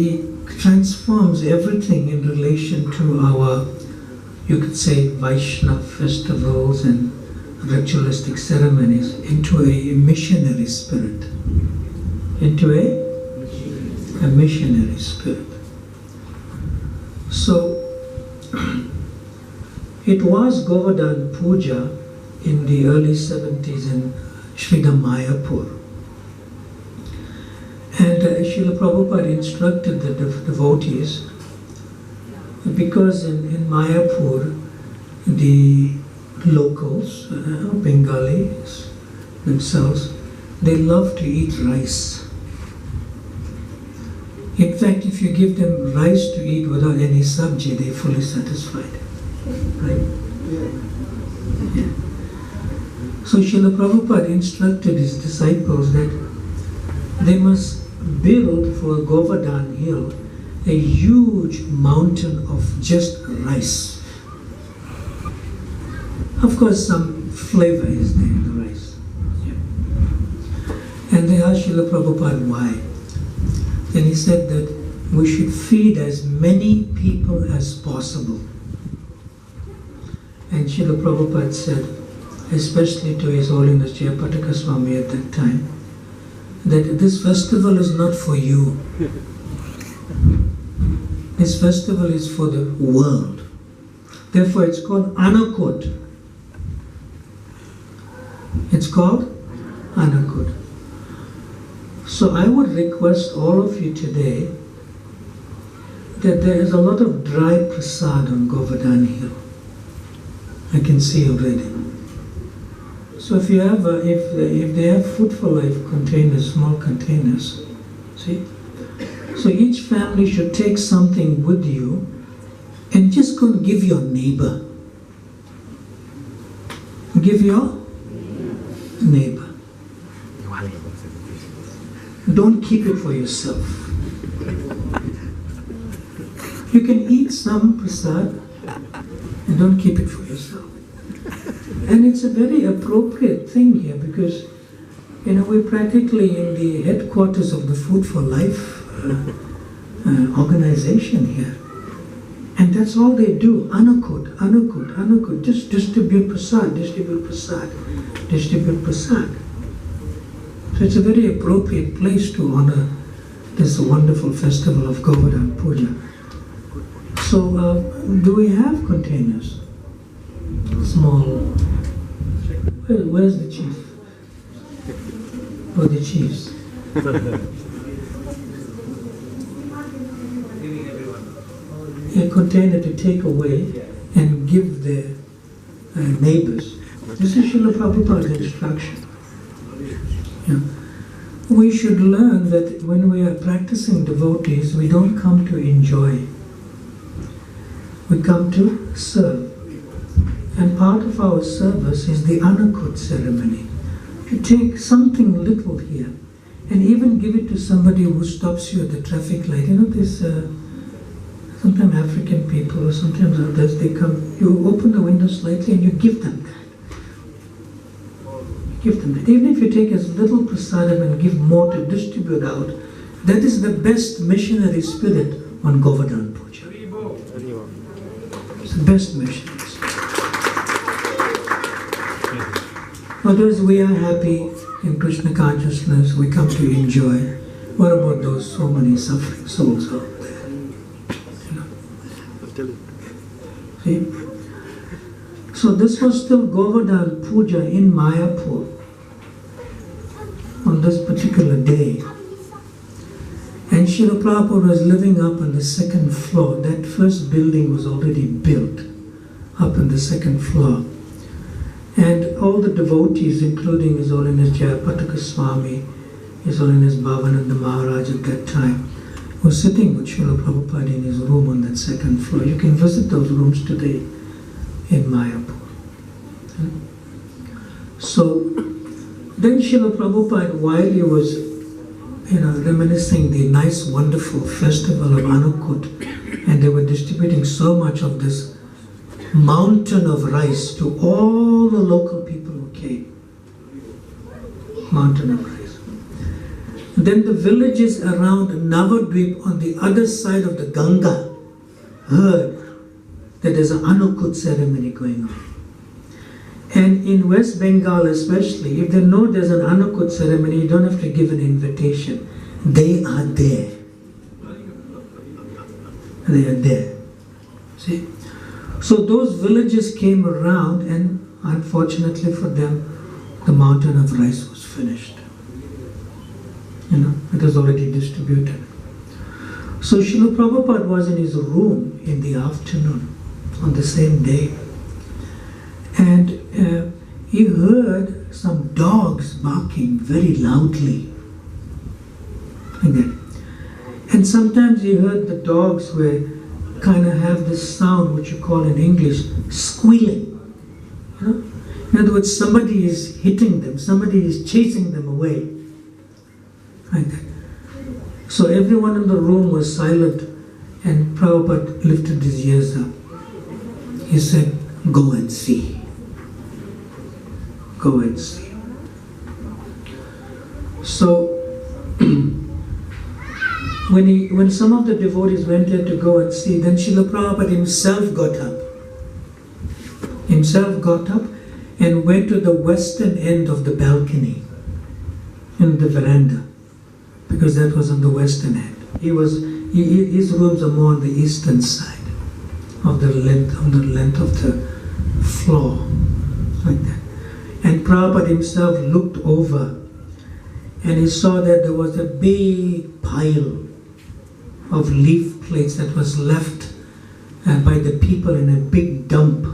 transforms everything in relation to our, you could say, Vaishnava festivals and ritualistic ceremonies into a missionary spirit. Into a missionary spirit. So, it was Govardhan Puja in the early 70s in Sridham Mayapur. And Srila Prabhupada instructed the devotees, because in Mayapur, the locals, Bengalis themselves, they love to eat rice. In fact, if you give them rice to eat without any sabji, they're fully satisfied. Right? Yeah. So Srila Prabhupada instructed his disciples that they must build for Govardhan Hill a huge mountain of just rice. Of course, some flavor is there in the rice. Yeah. And they asked Srila Prabhupada why. Then he said that we should feed as many people as possible. And Srila Prabhupada said, especially to His Holiness Jayapataka Swami at that time, that this festival is not for you. This festival is for the world. Therefore it's called Anakut. It's called Anakut. So I would request all of you today that there is a lot of dry prasad on Govardhan Hill. I can see already. So if you have, if they have Food for Life containers, small containers, see? So each family should take something with you and just go and give your neighbor. Give your neighbor. Don't keep it for yourself. You can eat some prasad and don't keep it for yourself. And it's a very appropriate thing here because, you know, we're practically in the headquarters of the Food for Life organization here. And that's all they do, Anakut, Anakut, Anakut, just distribute prasad, distribute prasad, distribute prasad. So it's a very appropriate place to honor this wonderful festival of Govardhan Puja. So, do we have containers? Small. Where's the chief? Oh, the chiefs. A container to take away and give their neighbors. This is Srila Prabhupada's instruction. Yeah. We should learn that when we are practicing devotees, we don't come to enjoy. We come to serve. And part of our service is the Anakut ceremony. To take something little here and even give it to somebody who stops you at the traffic light. You know, this sometimes African people or sometimes others, they come, you open the window slightly and you give them that. Give them that. Even if you take as little prasadam and give more to distribute out, that is the best missionary spirit on Govardhan Puja. It's the best missionary spirit. Otherwise, we are happy in Krishna consciousness, we come to enjoy. What about those so many suffering souls out there? You know? See? So this was still Govardhan Puja in Mayapur on this particular day. And Srila Prabhupada was living up on the second floor. That first building was already built up on the second floor. And all the devotees, including His Holiness Jayapataka Swami, His Holiness Bhavananda Maharaj at that time, were sitting with Srila Prabhupada in his room on that second floor. You can visit those rooms today in Mayapur. So then Srila Prabhupada, while he was reminiscing the nice, wonderful festival of Anakut, and they were distributing so much of this mountain of rice to all the local people who came. Mountain of rice. Then the villages around Navadvip on the other side of the Ganga heard that there's an Anukut ceremony going on. And in West Bengal especially, if they know there's an Anukut ceremony, you don't have to give an invitation. They are there. They are there. See? So those villages came around, and unfortunately for them, the mountain of rice was finished. It was already distributed. So Srila Prabhupada was in his room in the afternoon on the same day, and he heard some dogs barking very loudly. Like that. And sometimes he heard the dogs were kind of have this sound which you call in English squealing. In other words, somebody is hitting them, somebody is chasing them away. Like that. So everyone in the room was silent, and Prabhupada lifted his ears up. He said, "Go and see. Go and see." So when some of the devotees went there to go and see, then Srila Prabhupada himself got up. And went to the western end of the balcony in the veranda, because that was on the western end. His rooms are more on the eastern side of the length of the floor, like that. And Prabhupada himself looked over, and he saw that there was a big pile of leaf plates that was left by the people in a big dump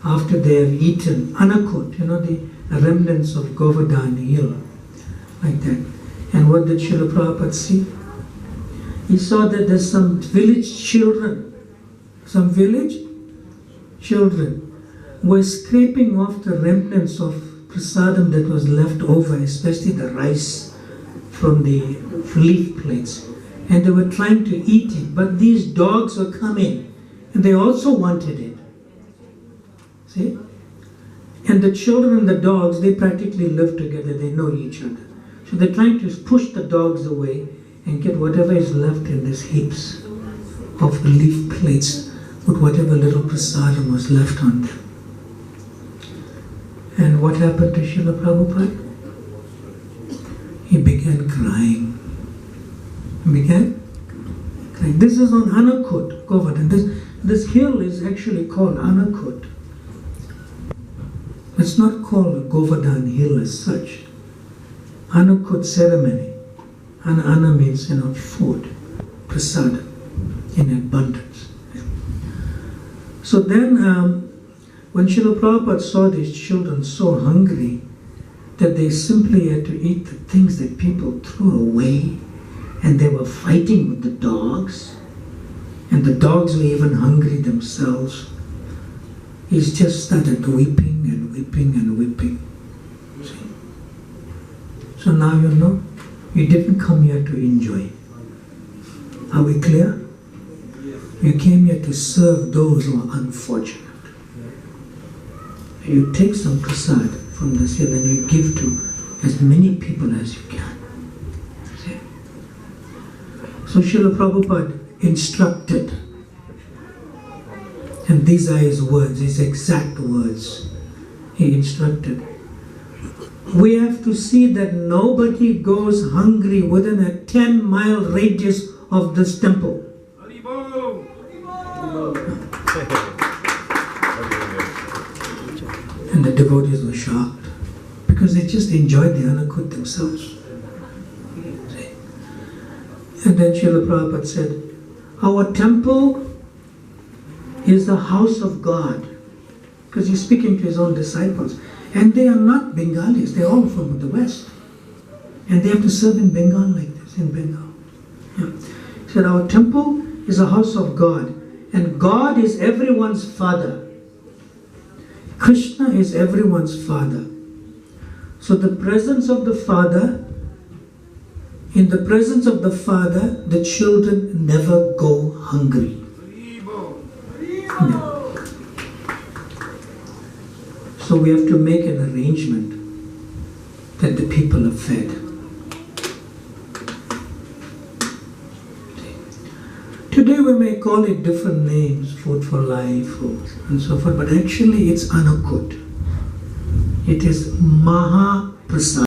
after they have eaten anakut, the remnants of Govardhan hill, like that. And what did Srila Prabhupada see? He saw that there's some village children were scraping off the remnants of prasadam that was left over, especially the rice from the leaf plates. And they were trying to eat it, but these dogs were coming, and they also wanted it. See? And the children and the dogs, they practically live together, they know each other. So they're trying to push the dogs away and get whatever is left in these heaps of leaf plates with whatever little prasadam was left on them. And what happened to Srila Prabhupada? He began crying. This is on Anakut, Govardhan. This hill is actually called Anakut. It's not called a Govardhan hill as such. Anakut ceremony. Anna means, food, prasad, in abundance. So then, when Srila Prabhupada saw these children so hungry that they simply had to eat the things that people threw away, and they were fighting with the dogs, and the dogs were even hungry themselves, he just started weeping and weeping and weeping. See? So now you know, you didn't come here to enjoy. Are we clear? You came here to serve those who are unfortunate. You take some prasad from this hill and you give to as many people as you can. See? So Srila Prabhupada instructed, and these are his words, his exact words. He instructed, we have to see that nobody goes hungry within a 10-mile radius of this temple. And the devotees were shocked because they just enjoyed the anakut themselves. And then Srila Prabhupada said, our temple is the house of God. Because he's speaking to his own disciples. And they are not Bengalis, they're all from the West. And they have to serve in Bengal like this, in Bengal. Yeah. He said, our temple is a house of God. And God is everyone's father. Krishna is everyone's father. So the presence of the Father, in the presence of the Father, the children never go hungry. No. So we have to make an arrangement that the people are fed. Today we may call it different names, food for life and so forth, but actually it's anukut. It is Mahaprasad.